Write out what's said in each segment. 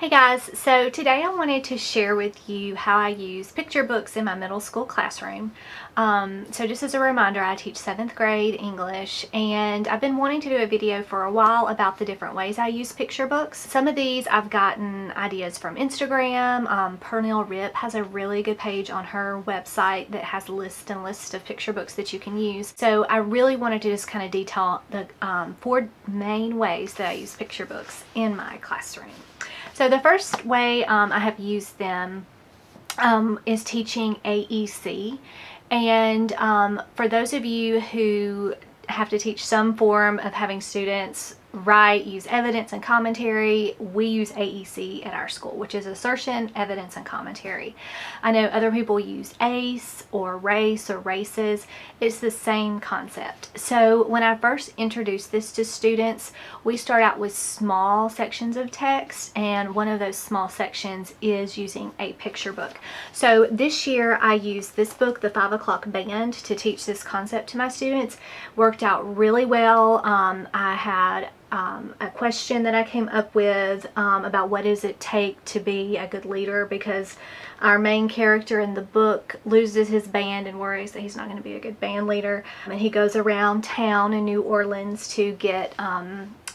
Hey guys, so today I wanted to share with you how I use picture books in my middle school classroom. So just as a reminder, I teach 7th grade English, and I've been wanting to do a video for a while about the different ways I use picture books. Some of these I've gotten ideas from Instagram. Pernell Rip has a really good page on her website that has lists and lists of picture books that you can use. So I really wanted to just kind of detail the 4 main ways that I use picture books in my classroom. So the first way I have used them is teaching AEC. And for those of you who have to teach some form of having students write, use evidence and commentary, we use AEC at our school, which is assertion, evidence, and commentary. I know other people use ACE or race or races. It's the same concept. So when I first introduced this to students, we start out with small sections of text, and one of those small sections is using a picture book. So this year I used this book, The 5 O'Clock Band, to teach this concept to my students. Worked out really well. I had a question that I came up with about what does it take to be a good leader, because our main character in the book loses his band and worries that he's not going to be a good band leader, and he goes around town in New Orleans to get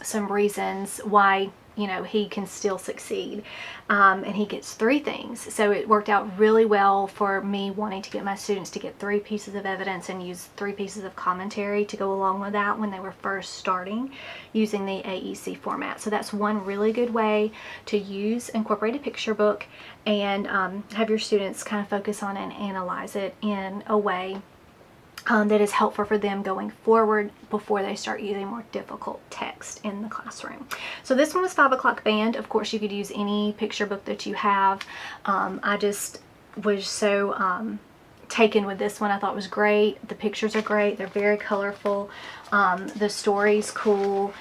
some reasons why he can still succeed, and he gets 3 things. So it worked out really well for me wanting to get my students to get 3 pieces of evidence and use 3 pieces of commentary to go along with that when they were first starting using the AEC format. So that's one really good way to incorporate a picture book and have your students kind of focus on and analyze it in a way that is helpful for them going forward before they start using more difficult text in the classroom. So this one was 5 O'Clock Band. Of course, you could use any picture book that you have. I just was so taken with this one. I thought it was great. The pictures are great. They're very colorful. The story's cool.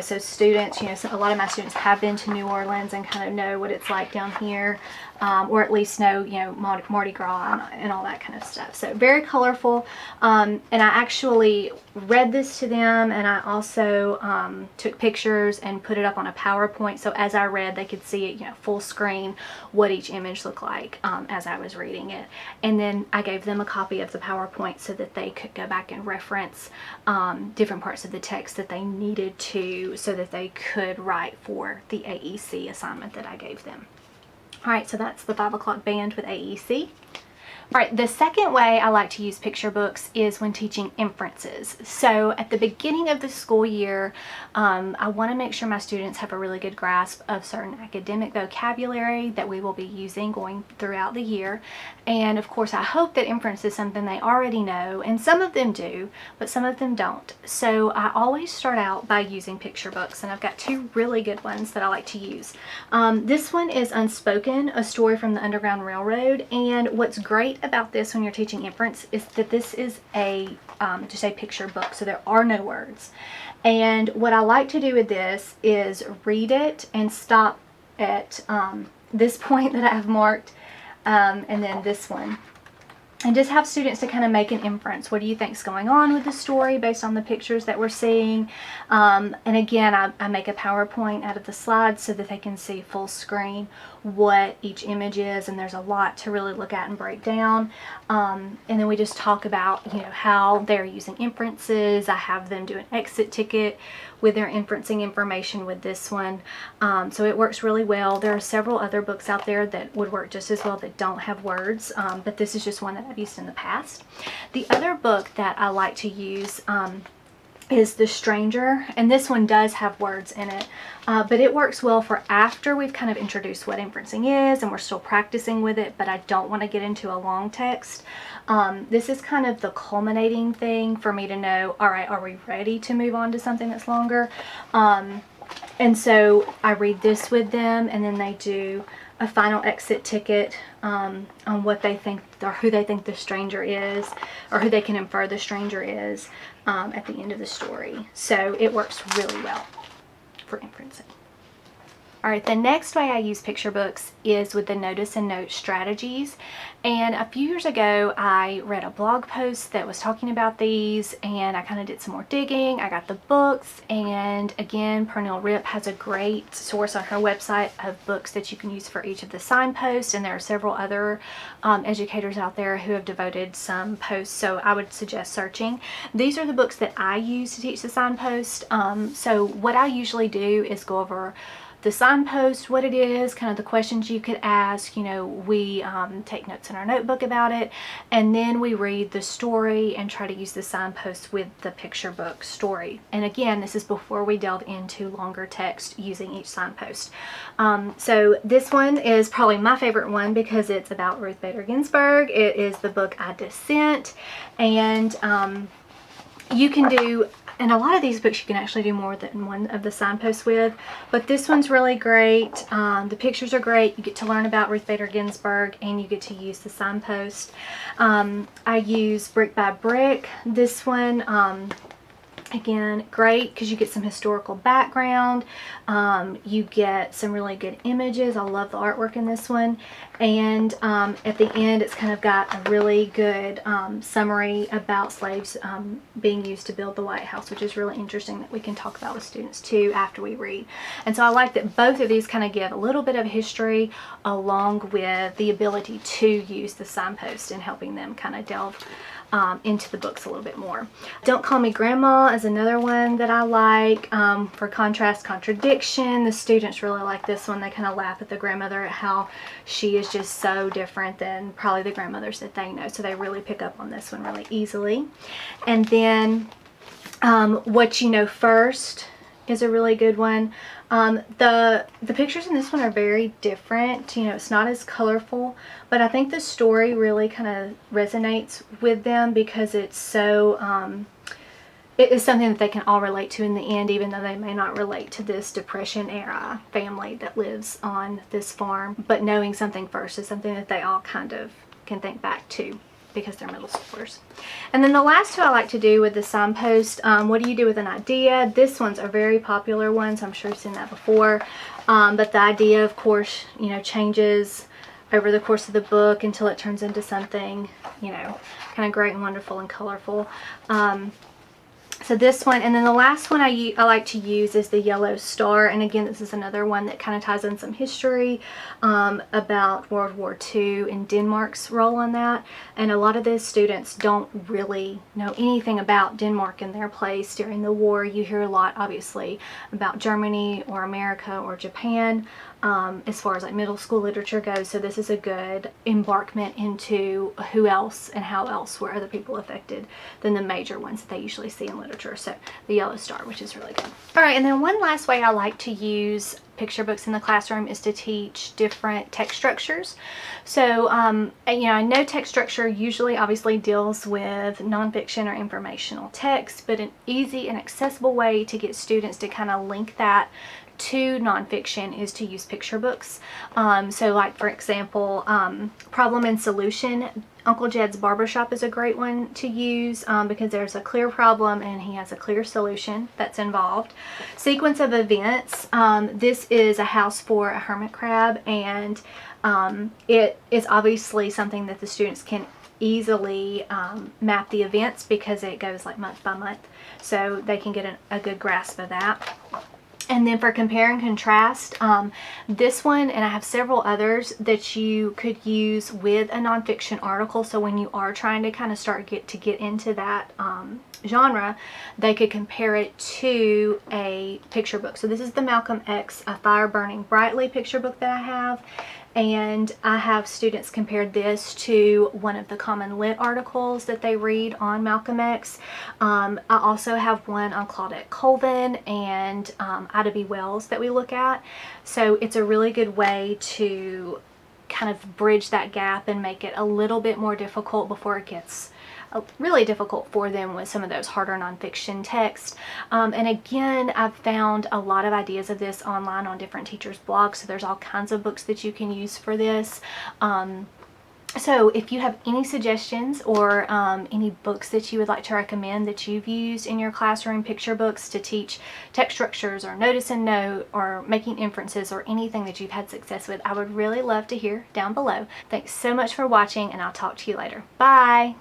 So students, a lot of my students have been to New Orleans and kind of know what it's like down here, or at least know, Mardi Gras and all that kind of stuff. So very colorful. And I actually read this to them, and I also took pictures and put it up on a PowerPoint. So as I read, they could see it, full screen, what each image looked like as I was reading it. And then I gave them a copy of the PowerPoint so that they could go back and reference different parts of the text that they needed to, so that they could write for the AEC assignment that I gave them. All right, so that's the 5 O'Clock Band with AEC. All right, the second way I like to use picture books is when teaching inferences. So at the beginning of the school year, I want to make sure my students have a really good grasp of certain academic vocabulary that we will be using going throughout the year. And of course, I hope that inference is something they already know, and some of them do, but some of them don't. So I always start out by using picture books, and I've got 2 really good ones that I like to use. This one is Unspoken, a story from the Underground Railroad, and what's great about this when you're teaching inference is that this is just a picture book, so there are no words. And what I like to do with this is read it and stop at this point that I have marked, and then this one, and just have students to kind of make an inference. What do you think is going on with the story based on the pictures that we're seeing? And again, I make a PowerPoint out of the slides so that they can see full screen what each image is, and there's a lot to really look at and break down. And then we just talk about how they're using inferences. I have them do an exit ticket with their inferencing information with this one. So it works really well. There are several other books out there that would work just as well that don't have words, but this is just one that I've used in the past. The other book that I like to use is The Stranger, and this one does have words in it, but it works well for after we've kind of introduced what inferencing is and we're still practicing with it, but I don't want to get into a long text. This is kind of the culminating thing for me to know, all right, are we ready to move on to something that's longer? And so I read this with them, and then they do a final exit ticket on what they think, or who they think the stranger is, or who they can infer the stranger is at the end of the story. So it works really well for inferencing. All right, the next way I use picture books is with the notice and note strategies. And a few years ago, I read a blog post that was talking about these, and I kind of did some more digging. I got the books, and again, Pernell Rip has a great source on her website of books that you can use for each of the signposts, and there are several other educators out there who have devoted some posts, so I would suggest searching. These are the books that I use to teach the signpost. So what I usually do is go over the signpost, what it is, kind of the questions you could ask. You know, we take notes in our notebook about it, and then we read the story and try to use the signpost with the picture book story. And again, this is before we delve into longer text using each signpost. So this one is probably my favorite one because it's about Ruth Bader Ginsburg. It is the book I Dissent, and you can do, and a lot of these books you can actually do more than one of the signposts with, but this one's really great. The pictures are great. You get to learn about Ruth Bader Ginsburg, and you get to use the signpost. I use Brick by Brick. This one, again, great because you get some historical background. You get some really good images. I love the artwork in this one. And at the end, it's kind of got a really good summary about slaves being used to build the White House, which is really interesting that we can talk about with students too after we read. And so I like that both of these kind of give a little bit of history along with the ability to use the signpost and helping them kind of delve into the books a little bit more. Don't Call Me Grandma is another one that I like. For contrast, contradiction. The students really like this one. They kind of laugh at the grandmother at how she is just so different than probably the grandmothers that they know. So they really pick up on this one really easily. And then What You Know First is a really good one. The pictures in this one are very different. You know, it's not as colorful, but I think the story really kind of resonates with them because it's so, it is something that they can all relate to in the end, even though they may not relate to this Depression era family that lives on this farm. But knowing something first is something that they all kind of can think back to, because they're middle schoolers. And then the last two I like to do with the signpost, what do you do with an idea? This one's a very popular one, so I'm sure you've seen that before. But the idea, of course, you know, changes over the course of the book until it turns into something, you know, kind of great and wonderful and colorful. So this one, and then the last one I like to use is the Yellow Star. And again, this is another one that kind of ties in some history about World War II and Denmark's role in that. And a lot of those students don't really know anything about Denmark and their place during the war. You hear a lot, obviously, about Germany or America or Japan as far as like middle school literature goes. So this is a good embarkment into who else and how else were other people affected than the major ones that they usually see in literature. So the Yellow Star, which is really good. All right, and then one last way I like to use picture books in the classroom is to teach different text structures. So, you know, I know text structure usually obviously deals with nonfiction or informational text, but an easy and accessible way to get students to kind of link that to nonfiction is to use picture books. So like, for example, Problem and Solution. Uncle Jed's Barbershop is a great one to use because there's a clear problem and he has a clear solution that's involved. Sequence of Events. This is a house for a hermit crab, and it is obviously something that the students can easily map the events because it goes like month by month, so they can get a good grasp of that. And then for Compare and Contrast, this one, and I have several others that you could use with a nonfiction article. So when you are trying to kind of start to get into that genre, they could compare it to a picture book. So this is the Malcolm X A Fire Burning Brightly picture book that I have. And I have students compare this to one of the Common Lit articles that they read on Malcolm X. I also have one on Claudette Colvin and Ida B. Wells that we look at. So it's a really good way to kind of bridge that gap and make it a little bit more difficult before it gets really difficult for them with some of those harder nonfiction texts. And again, I've found a lot of ideas of this online on different teachers' blogs, so there's all kinds of books that you can use for this. So if you have any suggestions or any books that you would like to recommend that you've used in your classroom, picture books to teach text structures or notice and note or making inferences or anything that you've had success with, I would really love to hear down below. Thanks so much for watching, and I'll talk to you later. Bye!